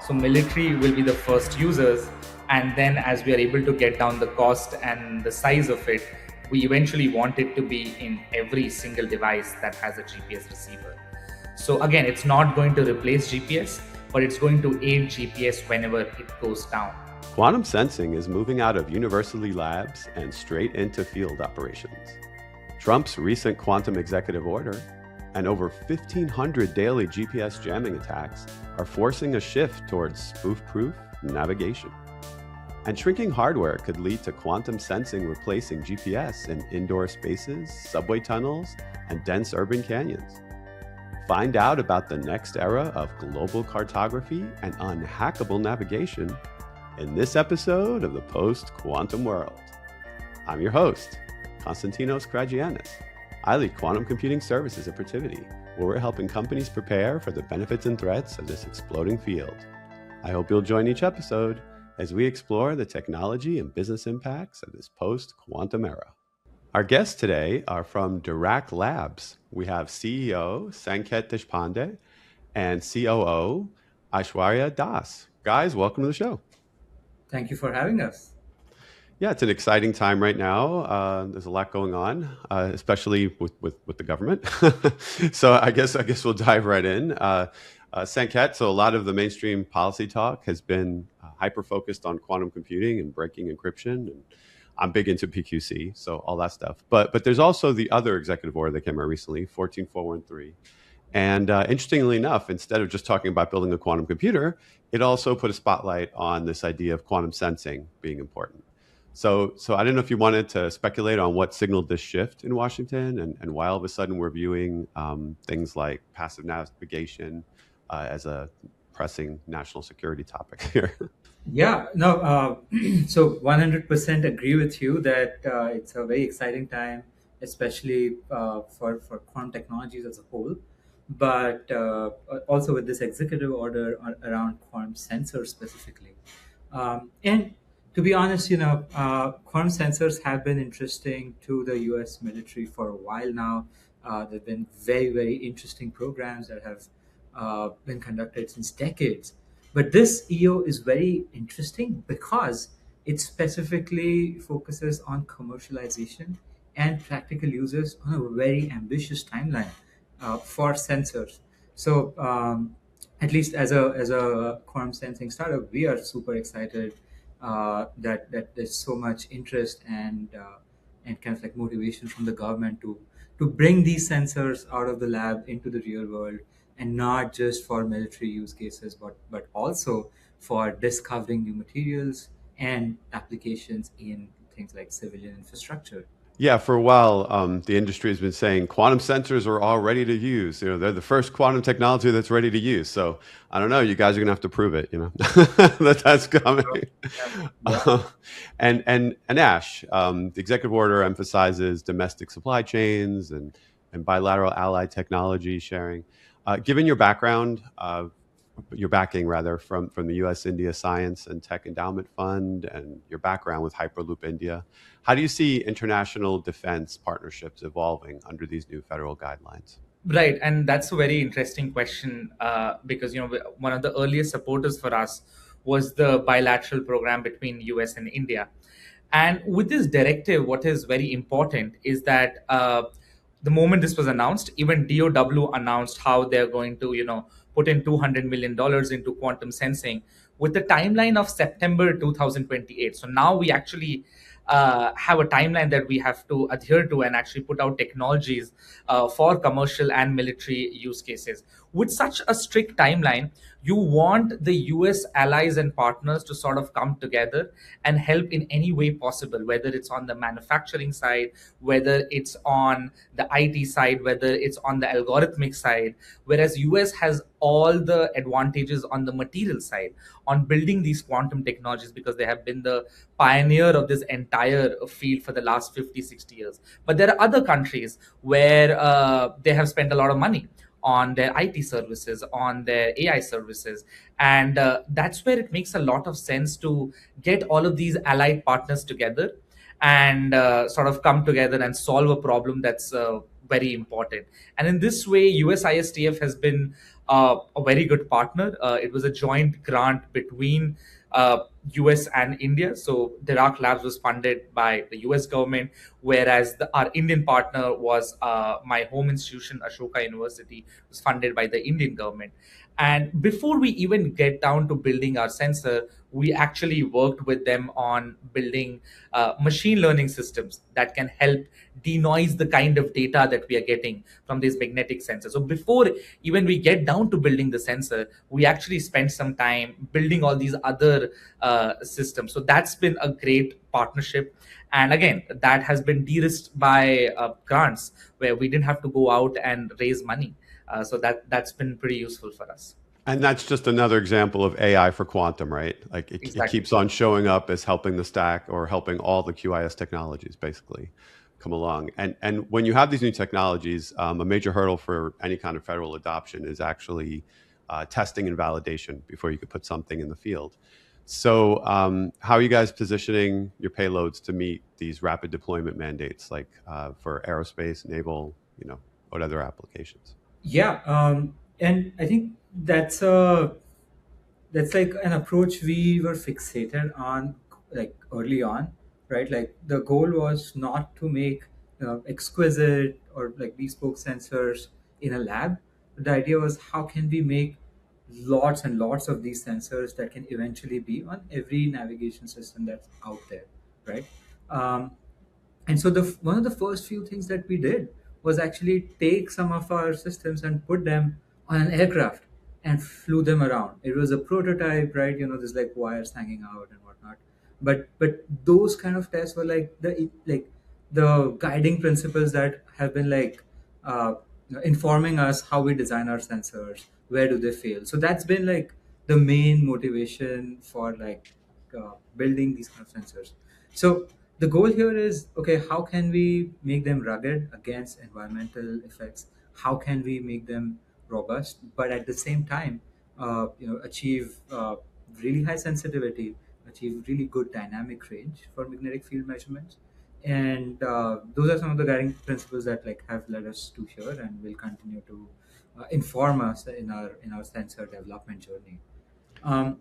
So military will be the first users, and then as we are able to get down the cost and the size of it, we eventually want it to be in every single device that has a GPS receiver. So again, it's not going to replace GPS, but it's going to aid GPS whenever it goes down. Quantum sensing is moving out of university labs and straight into field operations. Trump's recent quantum executive order and over 1,500 daily GPS jamming attacks are forcing a shift towards spoof-proof navigation. And shrinking hardware could lead to quantum sensing replacing GPS in indoor spaces, subway tunnels, and dense urban canyons. Find out about the next era of global cartography and unhackable navigation in this episode of the Post-Quantum World. I'm your host, Konstantinos Karagiannis. I lead quantum computing services at Protiviti, where we're helping companies prepare for the benefits and threats of this exploding field. I hope you'll join each episode as we explore the technology and business impacts of this post-quantum era. Our guests today are from Dirac Labs. We have CEO Sanket Deshpande and COO Ashwarya Das. Guys, welcome to the show. Thank you for having us. Yeah, it's an exciting time right now. There's a lot going on, especially with the government. So I guess we'll dive right in. Sanket, so a lot of the mainstream policy talk has been hyper-focused on quantum computing and breaking encryption. And I'm big into PQC, so all that stuff. But there's also the other executive order that came out recently, 14413. And interestingly enough, instead of just talking about building a quantum computer, it also put a spotlight on this idea of quantum sensing being important. So I don't know if you wanted to speculate on what signaled this shift in Washington and why all of a sudden we're viewing things like passive navigation as a pressing national security topic here. Yeah, no, so 100% agree with you that it's a very exciting time, especially for quantum technologies as a whole. But also with this executive order around quantum sensors specifically. And to be honest, quantum sensors have been interesting to the US military for a while now. There have been very, very interesting programs that have been conducted since decades. But this EO is very interesting because it specifically focuses on commercialization and practical uses on a very ambitious timeline for sensors. So, at least as a quantum sensing startup, we are super excited that there's so much interest and kind of like motivation from the government to bring these sensors out of the lab into the real world, and not just for military use cases, but also for discovering new materials and applications in things like civilian infrastructure. Yeah, for a while, the industry has been saying quantum sensors are all ready to use. They're the first quantum technology that's ready to use. So I don't know. You guys are going to have to prove it. That's coming. Yeah. And Ash, the executive order emphasizes domestic supply chains and bilateral allied technology sharing. Given your background, your backing rather from the U.S. India Science and Tech Endowment Fund and your background with Hyperloop India, how do you see international defense partnerships evolving under these new federal guidelines? Right, and that's a very interesting question because one of the earliest supporters for us was the bilateral program between US and India. And with this directive, what is very important is that the moment this was announced, even DOW announced how they're going to put in $200 million into quantum sensing with the timeline of September 2028. So now we actually have a timeline that we have to adhere to and actually put out technologies for commercial and military use cases. With such a strict timeline, you want the US allies and partners to sort of come together and help in any way possible, whether it's on the manufacturing side, whether it's on the IT side, whether it's on the algorithmic side, whereas US has all the advantages on the material side on building these quantum technologies because they have been the pioneer of this entire field for the last 50, 60 years. But there are other countries where they have spent a lot of money on their IT services, on their AI services. And that's where it makes a lot of sense to get all of these allied partners together and sort of come together and solve a problem that's very important. And in this way, USISTF has been a very good partner. It was a joint grant between US and India. So Dirac Labs was funded by the US government, whereas our Indian partner was my home institution, Ashoka University, was funded by the Indian government. And before we even get down to building our sensor, we actually worked with them on building machine learning systems that can help denoise the kind of data that we are getting from these magnetic sensors. So before even we get down to building the sensor, we actually spend some time building all these other systems. So that's been a great partnership. And again, that has been de-risked by grants where we didn't have to go out and raise money. So that's been pretty useful for us. And that's just another example of AI for quantum, right? Like it Exactly. keeps on showing up as helping the stack or helping all the QIS technologies basically come along. And when you have these new technologies, a major hurdle for any kind of federal adoption is actually testing and validation before you could put something in the field. So how are you guys positioning your payloads to meet these rapid deployment mandates, like for aerospace, naval, what other applications? Yeah, and I think that's like an approach we were fixated on, like early on, right? Like the goal was not to make exquisite or like bespoke sensors in a lab. The idea was how can we make lots and lots of these sensors that can eventually be on every navigation system that's out there, right? um, and so one of the first few things that we did was actually take some of our systems and put them on an aircraft and flew them around. It was a prototype, right? There's like wires hanging out and whatnot. But those kind of tests were like the guiding principles that have been like informing us how we design our sensors, where do they fail. So that's been like the main motivation for like building these kind of sensors. So the goal here is, okay, how can we make them rugged against environmental effects? How can we make them robust, but at the same time, achieve really high sensitivity, achieve really good dynamic range for magnetic field measurements? And those are some of the guiding principles that like have led us to here and will continue to inform us in our sensor development journey. um,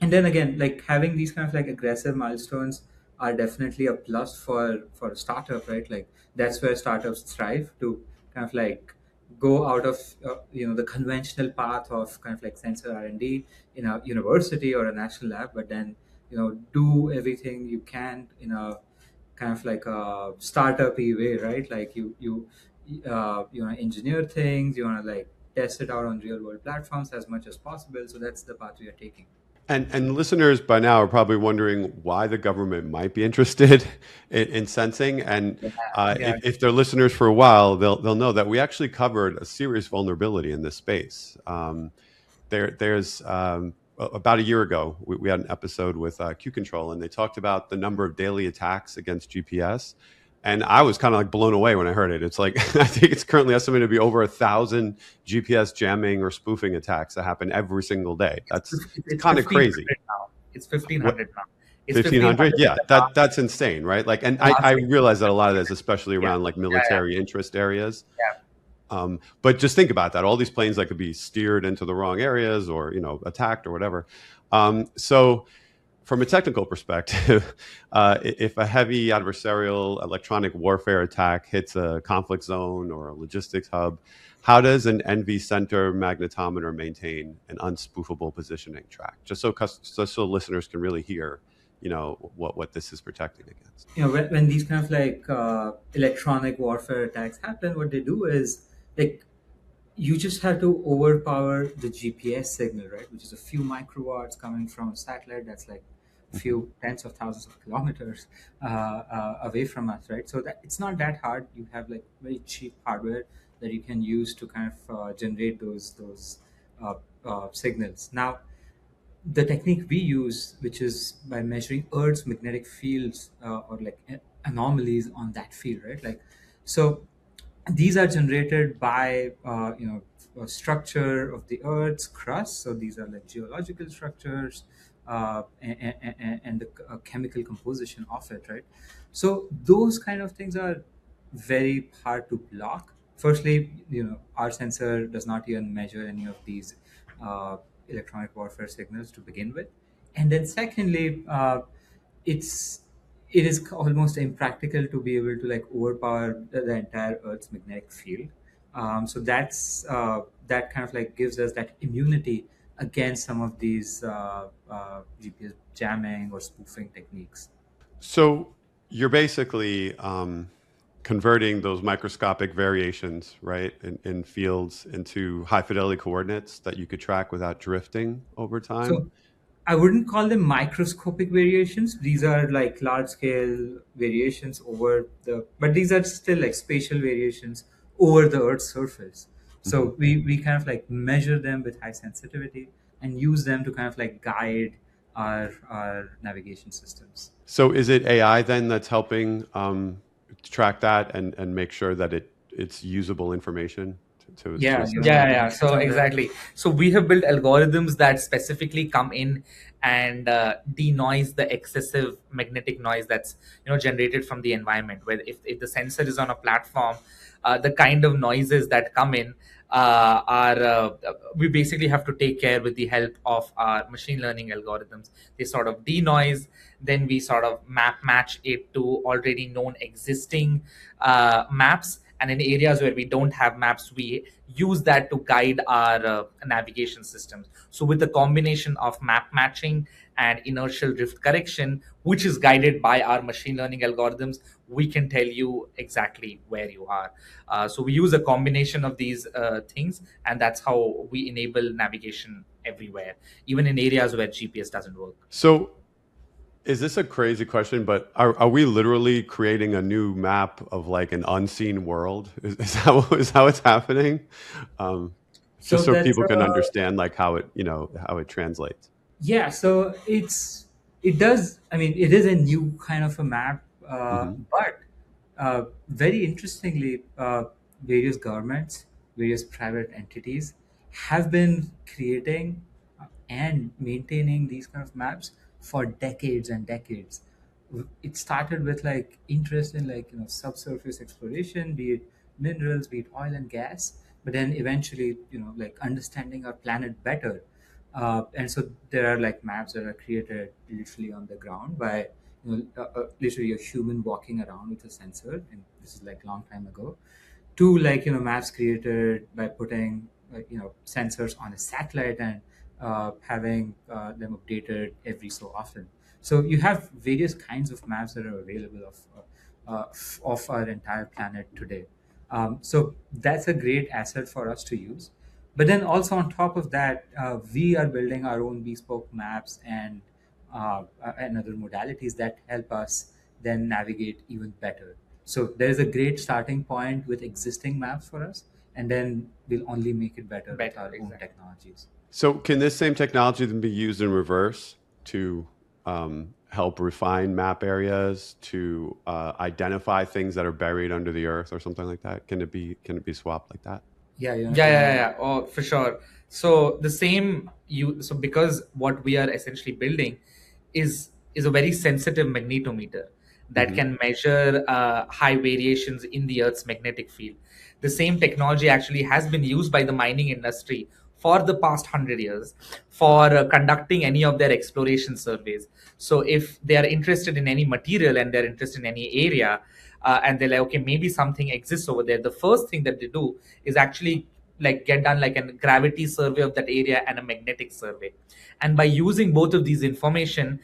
and then again, like having these kind of like aggressive milestones are definitely a plus for a startup, right? Like that's where startups thrive, to kind of like go out of the conventional path of kind of like sensor R&D in a university or a national lab, but then do everything you can in a kind of like a startup-y way, right? Like you want to engineer things, you want to like test it out on real world platforms as much as possible. So that's the path we are taking. And listeners by now are probably wondering why the government might be interested in sensing. And Yeah, yeah. if they're listeners for a while, they'll know that we actually covered a serious vulnerability in this space. There's about a year ago, we had an episode with Q Control, and they talked about the number of daily attacks against GPS. And I was kind of like blown away when I heard it. It's like I think it's currently estimated to be over 1,000 GPS jamming or spoofing attacks that happen every single day. It's It's kind of crazy. 1,500 now. It's fifteen What, hundred now. It's 1,500? 1,500 in Yeah, the that's insane, right? Like, and I last week. realize that a lot of this, especially Yeah, around like yeah, military interest areas. yeah, But just think about that. All these planes that could be steered into the wrong areas or, attacked or whatever. So from a technical perspective, if a heavy adversarial electronic warfare attack hits a conflict zone or a logistics hub, how does an NV center magnetometer maintain an unspoofable positioning track? Just so listeners can really hear, what this is protecting against. When these kind of like electronic warfare attacks happen, what they do is like you just have to overpower the GPS signal, right? Which is a few microwatts coming from a satellite that's like a Mhm. few tens of thousands of kilometers away from us, right? So that it's not that hard. You have like very cheap hardware that you can use to kind of generate those signals. Now, the technique we use, which is by measuring Earth's magnetic fields or like anomalies on that field, right? Like, so these are generated by a structure of the Earth's crust. So these are like geological structures and the chemical composition of it, right? So those kind of things are very hard to block. Firstly, our sensor does not even measure any of these uh, electronic warfare signals to begin with, and then secondly, it's it is almost impractical to be able to like overpower the entire Earth's magnetic field. So that kind of like gives us that immunity against some of these GPS jamming or spoofing techniques. So you're basically converting those microscopic variations, right, in fields into high fidelity coordinates that you could track without drifting over time. So I wouldn't call them microscopic variations. These are like large scale variations over but these are still like spatial variations over the Earth's surface. Mhm. So we kind of like measure them with high sensitivity and use them to kind of like guide our navigation systems. So is it AI then that's helping track that and make sure that it's usable information to Yeah, assist Yeah, you? yeah. So exactly. So we have built algorithms that specifically come in and denoise the excessive magnetic noise that's generated from the environment. Where if the sensor is on a platform, the kind of noises that come in are we basically have to take care with the help of our machine learning algorithms. They sort of denoise, then we sort of map match it to already known existing maps, and in areas where we don't have maps we use that to guide our navigation systems. So with the combination of map matching and inertial drift correction, which is guided by our machine learning algorithms, we can tell you exactly where you are. So we use a combination of these things, and that's how we enable navigation everywhere, even in areas where GPS doesn't work. So is this a crazy question, but are we literally creating a new map of like an unseen world? Is that what's happening? Um, just so so that's people can understand like how it translates. Yeah, so it does. I mean, it is a new kind of a map, Hmm. but very interestingly, various governments, various private entities have been creating and maintaining these kind of maps for decades and decades. It started with like interest in like subsurface exploration, be it minerals, be it oil and gas, but then eventually like understanding our planet better. And so there are like maps that are created literally on the ground by literally a human walking around with a sensor, and this is like long time ago, to like maps created by putting sensors on a satellite and having them updated every so often. So you have various kinds of maps that are available of our entire planet today. So that's a great asset for us to use. But then also on top of that, we are building our own bespoke maps and other modalities that help us then navigate even better. So there is a great starting point with existing maps for us, and then we'll only make it better with Better, our own exactly. technologies. So can this same technology then be used in reverse to help refine map areas, to identify things that are buried under the earth or something like that? Can it be swapped like that? Yeah, you want to Yeah, tell yeah, me yeah. Oh, for sure. So the same you so because what we are essentially building is a very sensitive magnetometer that Hmm. can measure high variations in the Earth's magnetic field. The same technology actually has been used by the mining industry for the past 100 years for conducting any of their exploration surveys. So if they are interested in any material and they're interested in any area, and they're like, okay, maybe something exists over there, the first thing that they do is actually like get done like a gravity survey of that area and a magnetic survey. And by using both of these information,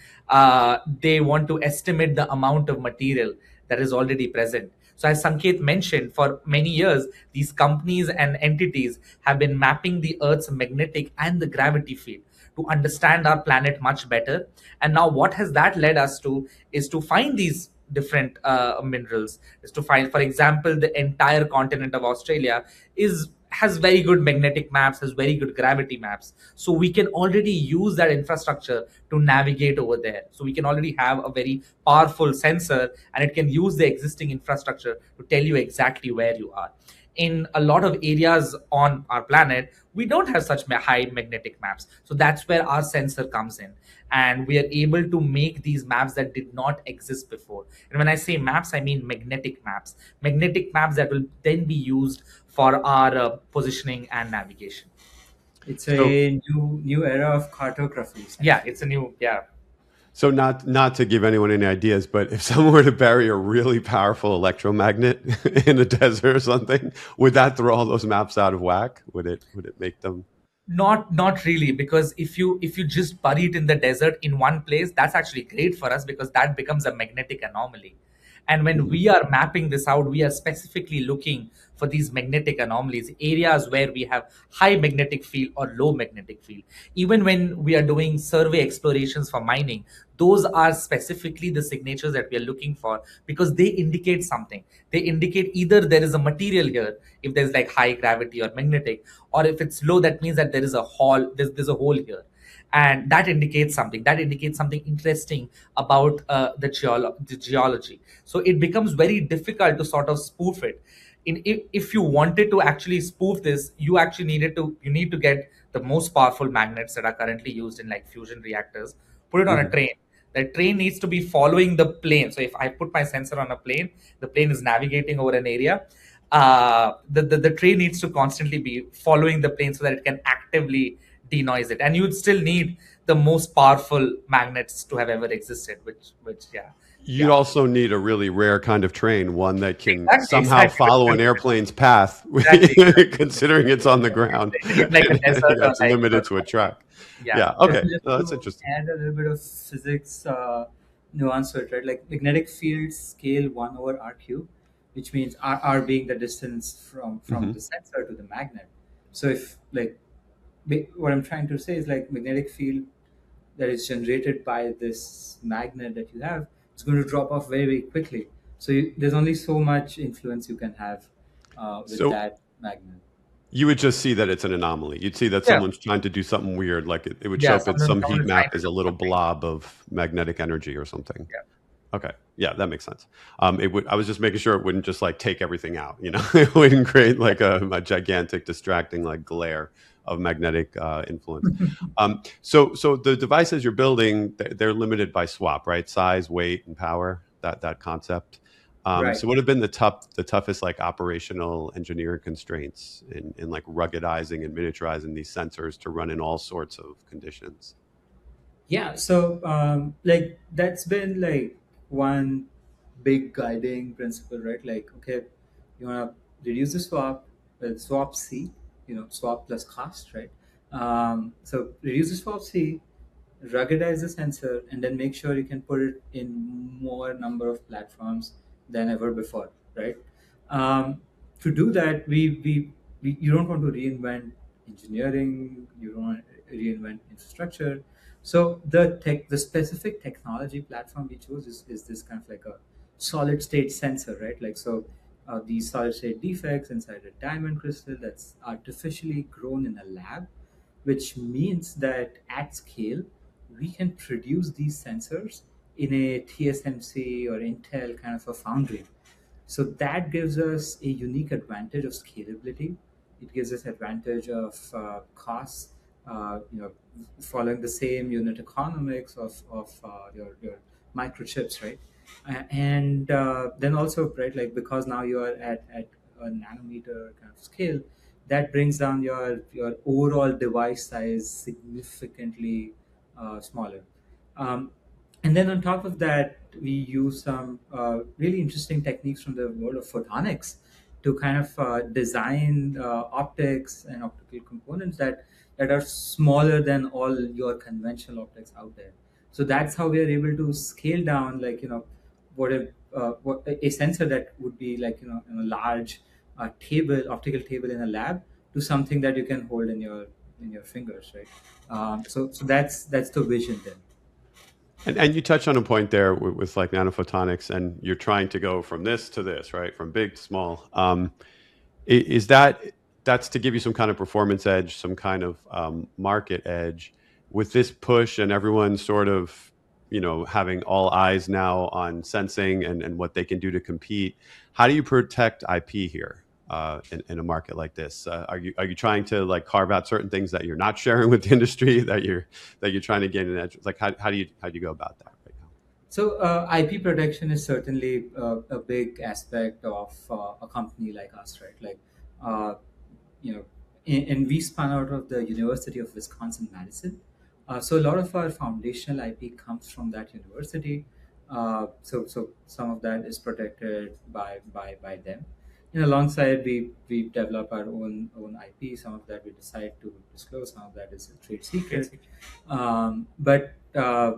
they want to estimate the amount of material that is already present. So as Sanket mentioned, for many years these companies and entities have been mapping the Earth's magnetic and the gravity field to understand our planet much better. And now what has that led us to is to find these different minerals, is to find, for example, the entire continent of Australia is has very good magnetic maps, has very good gravity maps. So we can already use that infrastructure to navigate over there. So we can already have a very powerful sensor, and it can use the existing infrastructure to tell you exactly where you are. in a lot of areas on our planet, we don't have such high magnetic maps. So that's where our sensor comes in, and we are able to make these maps that did not exist before. And when I say maps, I mean magnetic maps that will then be used for our positioning and navigation. It's So a new era of cartography, yeah, essentially. it's a new, yeah. So not to give anyone any ideas, but if someone were to bury a really powerful electromagnet in a desert or something, would that throw all those maps out of whack? Would it make them? Not really, because if you just bury it in the desert in one place, that's actually great for us, because that becomes a magnetic anomaly. And when Mhm. we are mapping this out, we are specifically looking for these magnetic anomalies, areas where we have high magnetic field or low magnetic field. Even when we are doing survey explorations for mining, those are specifically the signatures that we are looking for, because they indicate something. They indicate either there is a material here, if there's like high gravity or magnetic, or if it's low, that means that there is a hole, there's a hole here. And that indicates something, interesting about the geology. So it becomes very difficult to sort of spoof it. If you wanted to actually spoof this, you need to get the most powerful magnets that are currently used in like fusion reactors, put it on a Mhm. train. That train needs to be following the plane. So if I put my sensor on a plane, the plane is navigating over an area. The train needs to constantly be following the plane so that it can actively denoise it. And you'd still need the most powerful magnets to have ever existed, which yeah. You'd Yeah, also need a really rare kind of train, one that can exactly, somehow exactly. follow an airplane's path, Exactly, considering it's on the ground. in like a desert Yeah, or it's like limited to a track. yeah. Yeah. Just, Okay. just No, that's to interesting. add a little bit of physics nuance to it, right? Like magnetic field scale 1 over r cube, which means r being the distance from Hmm. the sensor to the magnet. So if like what I'm trying to say is like magnetic field that is generated by this magnet that you have, it's going to drop off very, very quickly. So there's only so much influence you can have with So that magnet. you would just see that it's an anomaly. You'd see that Yeah, someone's trying to do something weird, like it would yeah. show up that Someone some someone heat is trying map to is a do little something. blob of magnetic energy or something. Yeah. Okay. Yeah, that makes sense. It would. I was just making sure it wouldn't just like take everything out. It wouldn't create like a gigantic, distracting like glare of magnetic influence. So the devices you're building, they're limited by swap, right? Size, weight, and power. That concept. Right. So what have been the toughest like operational engineering constraints in like ruggedizing and miniaturizing these sensors to run in all sorts of conditions? Yeah, so like that's been like one big guiding principle, right? Like, okay, you want to reduce the swap with swap C, swap plus cost, right? So reduce the swap C, ruggedize the sensor, and then make sure you can put it in more number of platforms than ever before, right? Um, to do that, we you don't want to reinvent engineering, you don't want to reinvent infrastructure. So the specific technology platform we chose is this kind of like a solid state sensor, right? Like so, these solid state defects inside a diamond crystal that's artificially grown in a lab, which means that at scale we can produce these sensors in a TSMC or Intel kind of a foundry. So that gives us a unique advantage of scalability. It gives us advantage of costs, following the same unit economics of your microchips, right? And then also, right, like because now you are at a nanometer kind of scale, that brings down your overall device size significantly smaller. Um, and then on top of that, we use some really interesting techniques from the world of photonics to kind of design optics and optical components that are smaller than all your conventional optics out there. So that's how we are able to scale down, like what a sensor that would be like in a large optical table in a lab, to something that you can hold in your fingers, right? So that's the vision then. And you touch on a point there with like nanophotonics, and you're trying to go from this to this, right? From big to small. Is that's to give you some kind of performance edge, some kind of market edge with this push, and everyone sort of having all eyes now on sensing and what they can do to compete. How do you protect IP here? in a market like this? Are you trying to like carve out certain things that you're not sharing with the industry that you're trying to gain an edge? Like how do you go about that right now? So IP protection is certainly a big aspect of a company like us, right? Like, uh, you know, and we spun out of the University of Wisconsin-Madison. So a lot of our foundational IP comes from that university. So some of that is protected by them. And alongside, we develop our own IP. Some of that we decide to disclose. Some of that is a trade secret. But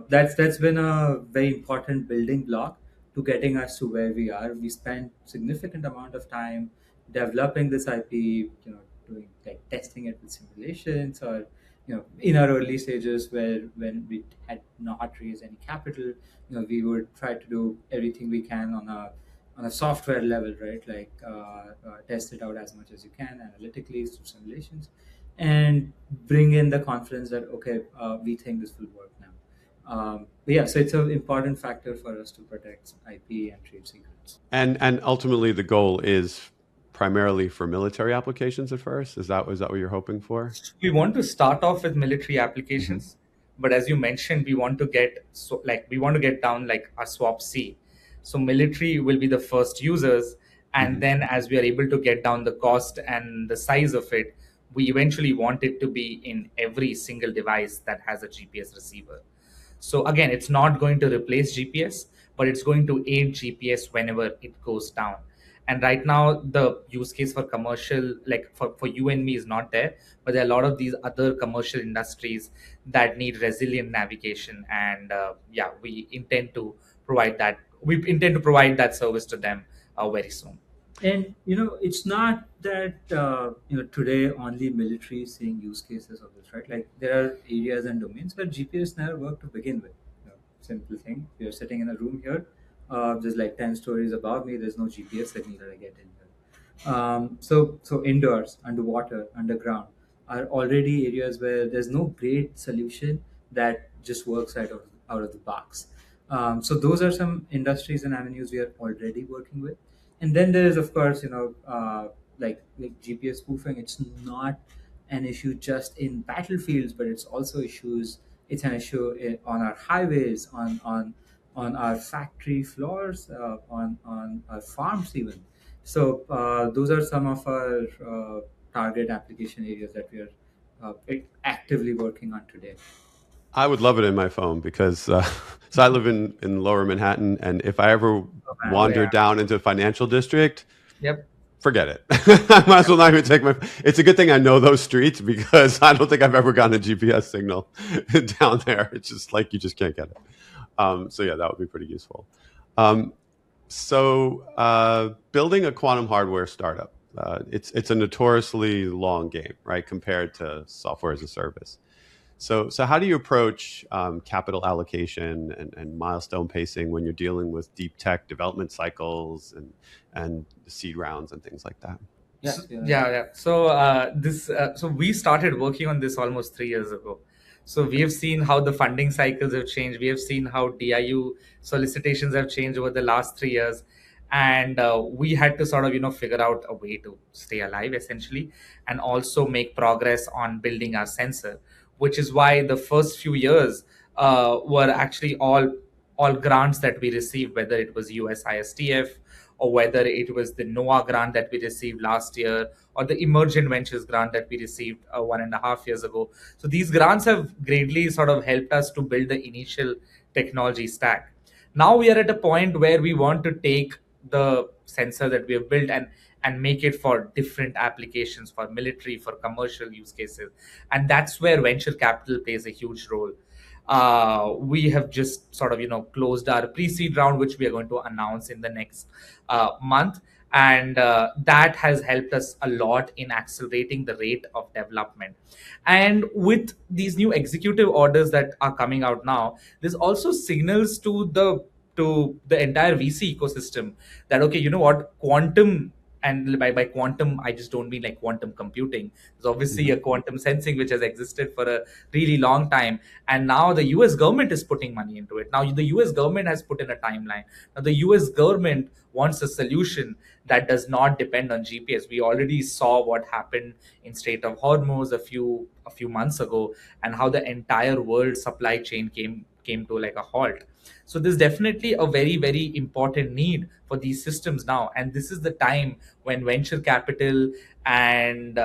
that's been a very important building block to getting us to where we are. We spent significant amount of time developing this IP, doing like testing it with simulations, or in our early stages where when we had not raised any capital, we would try to do everything we can on a software level, right? Like test it out as much as you can analytically through simulations, and bring in the confidence that okay, we think this will work now. But yeah, so it's an important factor for us to protect IP and trade secrets. And ultimately, the goal is primarily for military applications at first. Is that what you're hoping for? We want to start off with military Hmm. applications, but as you mentioned, we want to get we want to get down like a swap C. So military will be the first users, and Hmm. then as we are able to get down the cost and the size of it, we eventually want it to be in every single device that has a GPS receiver. So again, it's not going to replace GPS, but it's going to aid GPS whenever it goes down. And right now, the use case for commercial, like for you and me, is not there. But there are a lot of these other commercial industries that need resilient navigation, and yeah, We intend to provide that service to them very soon. And it's not that today only military is seeing use cases of this, right? Like there are areas and domains where GPS never worked to begin with. Simple thing: we are sitting in a room here. There's like 10 stories above me. There's no GPS signal that I get in here. So indoors, underwater, underground are already areas where there's no great solution that just works out of the box. So those are some industries and avenues we are already working with. And then there is, of course, like GPS spoofing. It's not an issue just in battlefields, but it's an issue on our highways, on our factory floors, on our farms even. So those are some of our target application areas that we are actively working on today. I would love it in my phone because so I live in Lower Manhattan, and if I ever Oh, man. Oh wander yeah. down into financial district, Yep. forget it. I might as well not even take my. It's a good thing I know those streets because I don't think I've ever gotten a GPS signal down there. It's just like you just can't get it. So yeah, that would be pretty useful. Um, so building a quantum hardware startup, it's a notoriously long game, right, compared to software as a service. So how do you approach capital allocation and milestone pacing when you're dealing with deep tech development cycles and seed rounds and things like that? Yeah, yeah. Yeah, yeah. So so we started working on this almost 3 years ago. So we have seen how the funding cycles have changed. We have seen how DIU solicitations have changed over the last 3 years, and we had to sort of figure out a way to stay alive essentially, and also make progress on building our sensor, which is why the first few years were actually all grants that we received, whether it was USISTF or whether it was the NOAA grant that we received last year, or the Emergent Ventures grant that we received 1.5 years ago. So these grants have greatly sort of helped us to build the initial technology stack. Now we are at a point where we want to take the sensor that we have built and make it for different applications, for military, for commercial use cases, and that's where venture capital plays a huge role. We have just sort of closed our pre-seed round, which we are going to announce in the next month, and that has helped us a lot in accelerating the rate of development. And with these new executive orders that are coming out now, this also signals to the entire VC ecosystem that okay, you know what, quantum and by quantum, I just don't mean like quantum computing. There's obviously Mhm. a quantum sensing which has existed for a really long time, and now the US government is putting money into it. Now the US government has put in a timeline. Now the US government wants a solution that does not depend on GPS. We already saw what happened in Strait of Hormuz a few months ago, and how the entire world supply chain came to like a halt. So there's definitely a very, very important need for these systems now, and this is the time when venture capital and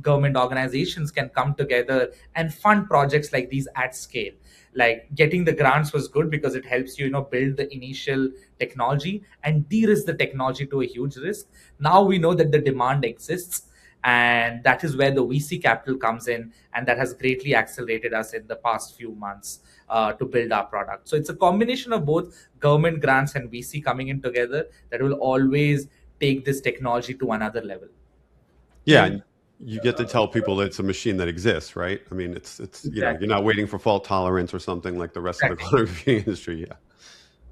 government organizations can come together and fund projects like these at scale. Like getting the grants was good because it helps you, build the initial technology and de-risk the technology to a huge risk. Now we know that the demand exists, and that is where the VC capital comes in, and that has greatly accelerated us in the past few months to build our product. So it's a combination of both government grants and VC coming in together that will always take this technology to another level. Yeah, And and you get to tell people it's a machine that exists, right? I mean, it's you're exactly. not waiting for fault tolerance or something like the rest of the Exactly. quantum computing industry. Yeah.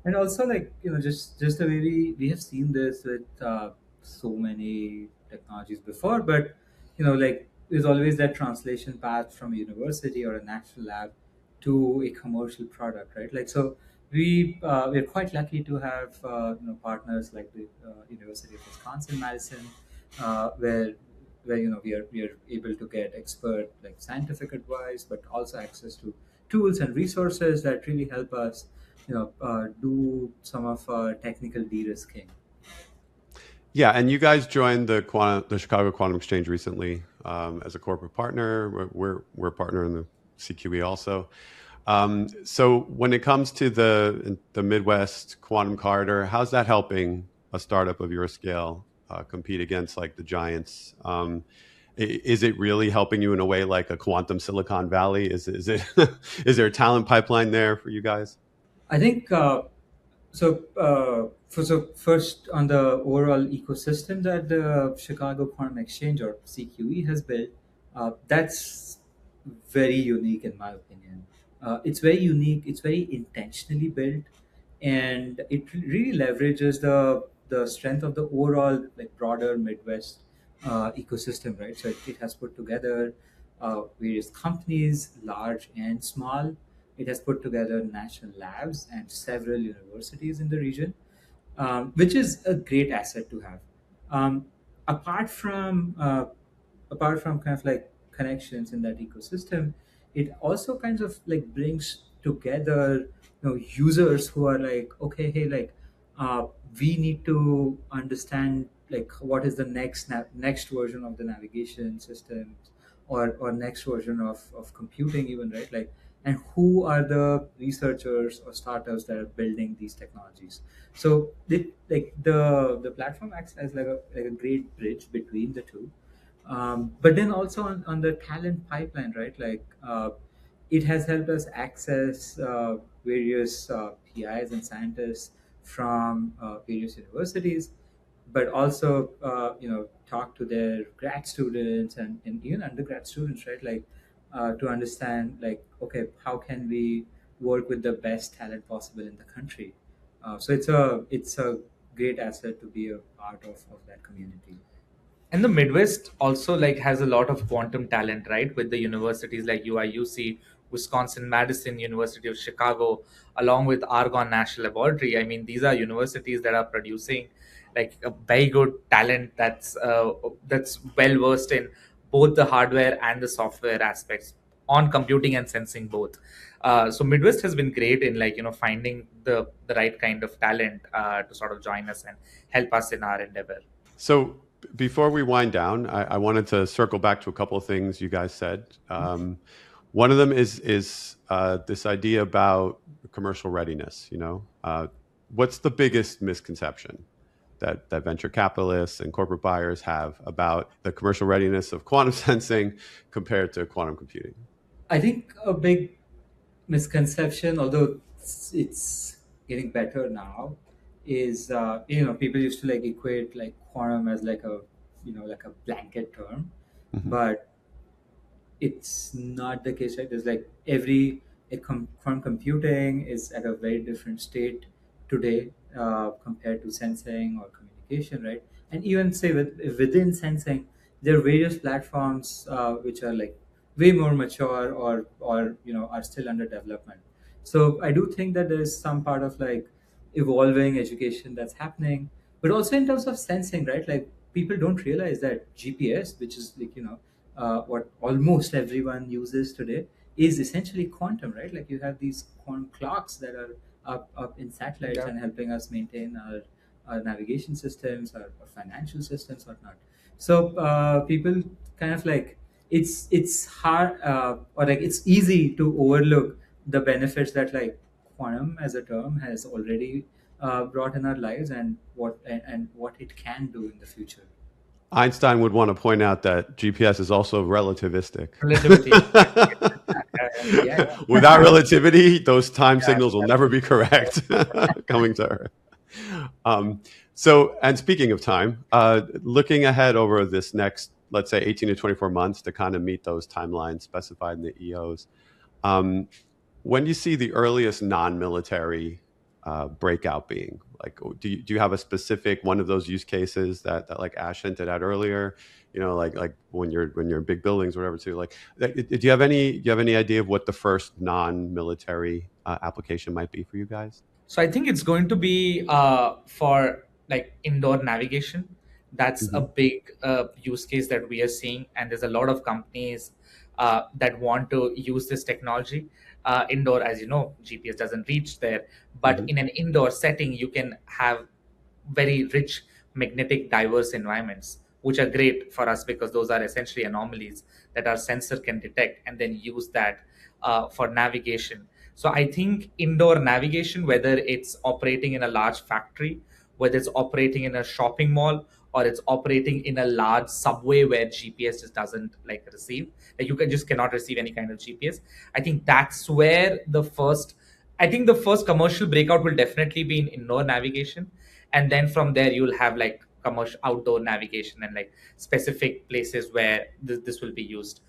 And also, like, just the way we have seen this with so many technologies before, but like, there's always that translation path from a university or a national lab to a commercial product, right? Like, so we're quite lucky to have partners like the University of Wisconsin Madison, where we are able to get expert like scientific advice, but also access to tools and resources that really help us do some of our technical de-risking. Yeah, and you guys joined the Chicago Quantum Exchange recently as a corporate partner. We're a partner in the CQE also. So when it comes to the Midwest Quantum Corridor, how's that helping a startup of your scale compete against like the giants? Is it really helping you in a way like a quantum Silicon Valley? Is it is there a talent pipeline there for you guys? I think so first on the overall ecosystem that the Chicago Quantum Exchange or CQE has built, that's very unique in my opinion. It's very unique. It's very intentionally built, and it really leverages the strength of the overall like broader Midwest ecosystem, right? So it has put together various companies, large and small. It has put together national labs and several universities in the region, which is a great asset to have. Um, apart from kind of like connections in that ecosystem, it also kind of like brings together users who are like, okay, hey, like uh, we need to understand like what is the next version of the navigation systems, or next version of computing even, right? Like, and who are the researchers or startups that are building these technologies. So like the platform acts as like a great bridge between the two. But then also on the talent pipeline, right? Like it has helped us access various PIs and scientists from various universities, but also talk to their grad students and even undergrad students, right? Like to understand like, okay, how can we work with the best talent possible in the country. So it's a great asset to be a part of that community. And the Midwest also like has a lot of quantum talent, right? With the universities like UIUC, Wisconsin Madison, University of Chicago, along with Argonne National Laboratory. I mean, these are universities that are producing like a very good talent that's well versed in both the hardware and the software aspects on computing and sensing both. So Midwest has been great in like finding the right kind of talent to sort of join us and help us in our endeavor. So before we wind down, I wanted to circle back to a couple of things you guys said. One of them is this idea about commercial readiness. What's the biggest misconception that venture capitalists and corporate buyers have about the commercial readiness of quantum sensing compared to quantum computing? I think a big misconception, although it's getting better now, is people used to like equate like quantum as like a like a blanket term, Mhm. but it's not the case, right? There's like every quantum computing is at a very different state today compared to sensing or communication. application, right? And even say within sensing, there are various platforms which are like way more mature or are still under development. So I do think that there is some part of like evolving education that's happening, but also in terms of sensing, right? Like people don't realize that GPS, which is like what almost everyone uses today, is essentially quantum, right? Like you have these quantum clocks that are up in satellites Yeah. and helping us maintain our navigation systems, our financial systems, whatnot. So people kind of like it's hard or like it's easy to overlook the benefits that like quantum as a term has already brought in our lives and what it can do in the future. Einstein would want to point out that GPS is also relativistic. Relativity. Yeah, Without relativity, those time Yeah, signals will never be correct coming to Earth. And speaking of time, looking ahead over this next, let's say, 18 to 24 months to kind of meet those timelines specified in the EOs, when do you see the earliest non-military breakout being? Like, do you have a specific one of those use cases that like Ash hinted at earlier? Like when you're in big buildings or whatever too. Do you have any idea of what the first non-military application might be for you guys? So I think it's going to be for like indoor navigation. That's a Mm-hmm. big use case that we are seeing, and there's a lot of companies that want to use this technology. Indoor, as you know, GPS doesn't reach there, but Mm-hmm. in an indoor setting, you can have very rich magnetic diverse environments, which are great for us because those are essentially anomalies that our sensor can detect and then use that for navigation. So I think indoor navigation, whether it's operating in a large factory, whether it's operating in a shopping mall, or it's operating in a large subway where GPS just doesn't like receive, like you can just cannot receive any kind of GPS. I think that's where the first commercial breakout will definitely be in indoor navigation, and then from there you'll have like commercial outdoor navigation and like specific places where this will be used.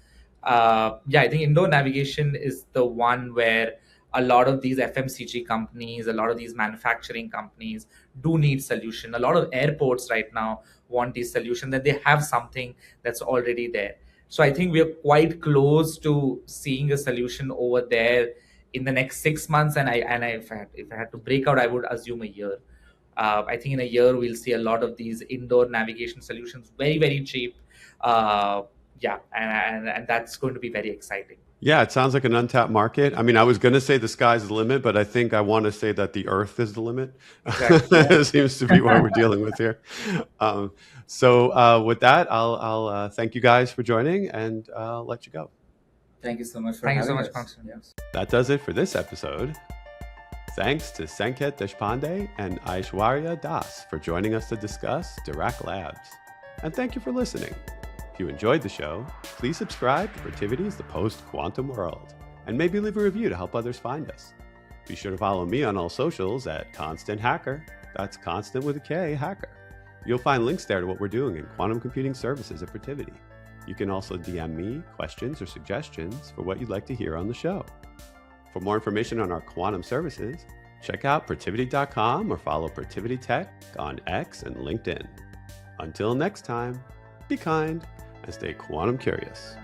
Yeah, I think indoor navigation is the one where a lot of these FMCG companies, a lot of these manufacturing companies do need solution. A lot of airports right now want these solution, that they have something that's already there. So I think we are quite close to seeing a solution over there in the next 6 months. If I had to break out, I would assume a year. I think in a year we'll see a lot of these indoor navigation solutions very, very cheap. Yeah, and that's going to be very exciting. Yeah, it sounds like an untapped market. I mean, I was going to say the sky's the limit, but I think I want to say that the Earth is the limit. Exactly. It seems to be what we're dealing with here. With that, I'll thank you guys for joining, and I'll let you go. Thank you so much for Thank you so having much, us. Constantine. Yeah. That does it for this episode. Thanks to Sanket Deshpande and Ashwarya Das for joining us to discuss Dirac Labs. And thank you for listening. If you enjoyed the show, please subscribe to Protivity's The Post-Quantum World, and maybe leave a review to help others find us. Be sure to follow me on all socials at Constant Hacker. That's Constant with a K, Hacker. You'll find links there to what we're doing in quantum computing services at Protivity. You can also DM me questions or suggestions for what you'd like to hear on the show. For more information on our quantum services, check out Protivity.com or follow Protivity Tech on X and LinkedIn. Until next time, be kind and stay quantum curious.